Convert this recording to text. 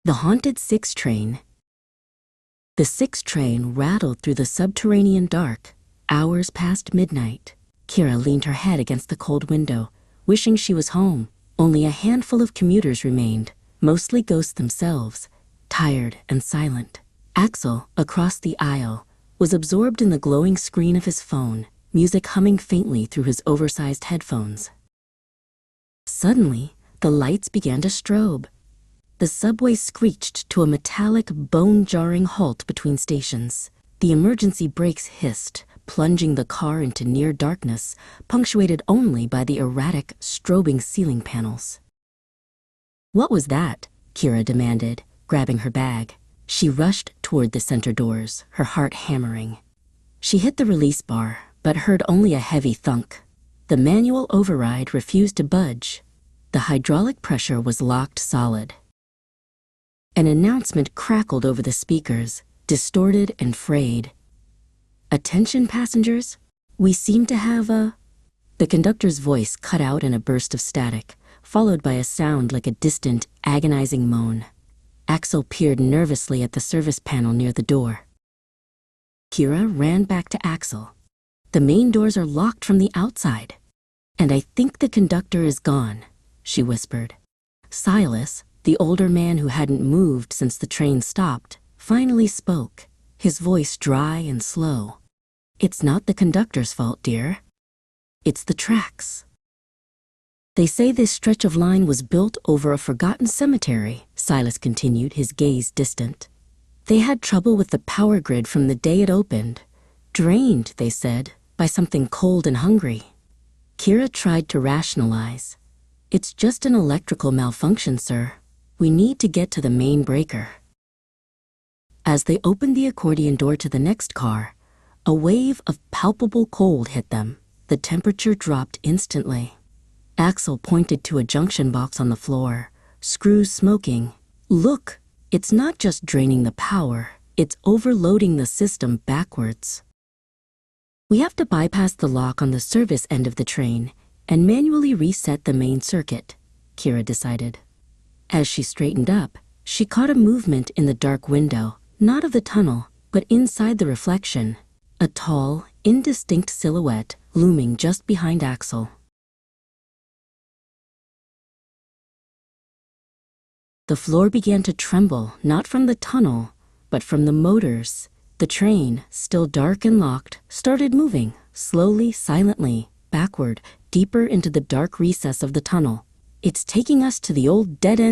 The haunted 6 train. The 6 train rattled through the subterranean dark, hours past midnight. Kira leaned her head against the cold window, wishing she was home. Only a handful of commuters remained, mostly ghosts themselves, tired and silent. Axel, across the aisle, was absorbed in the glowing screen of his phone, music humming faintly through his oversized headphones. Suddenly, the lights began to strobe. The subway screeched to a metallic, bone-jarring halt between stations. The emergency brakes hissed, plunging the car into near darkness, punctuated only by the erratic, strobing ceiling panels. "What was that?" Kira demanded, grabbing her bag. She rushed toward the center doors, her heart hammering. She hit the release bar, but heard only a heavy thunk. The manual override refused to budge. The hydraulic pressure was locked solid. An announcement crackled over the speakers, distorted and frayed. "Attention passengers, we seem to have a..." The conductor's voice cut out in a burst of static, followed by a sound like a distant, agonizing moan. Axel peered nervously at the service panel near the door. Kira ran back to Axel. "The main doors are locked from the outside. And I think the conductor is gone," she whispered. Silas, the older man who hadn't moved since the train stopped, finally spoke, his voice dry and slow. "It's not the conductor's fault, dear. It's the tracks. They say this stretch of line was built over a forgotten cemetery," Silas continued, his gaze distant. "They had trouble with the power grid from the day it opened. Drained, they said, by something cold and hungry." Kira tried to rationalize. "It's just an electrical malfunction, sir. We need to get to the main breaker." As they opened the accordion door to the next car, a wave of palpable cold hit them. The temperature dropped instantly. Axel pointed to a junction box on the floor, screws smoking. "Look, it's not just draining the power, it's overloading the system backwards. We have to bypass the lock on the service end of the train and manually reset the main circuit," Kira decided. As she straightened up, she caught a movement in the dark window, not of the tunnel, but inside the reflection, a tall, indistinct silhouette looming just behind Axel. The floor began to tremble, not from the tunnel, but from the motors. The train, still dark and locked, started moving, slowly, silently, backward, deeper into the dark recess of the tunnel. "It's taking us to the old dead-end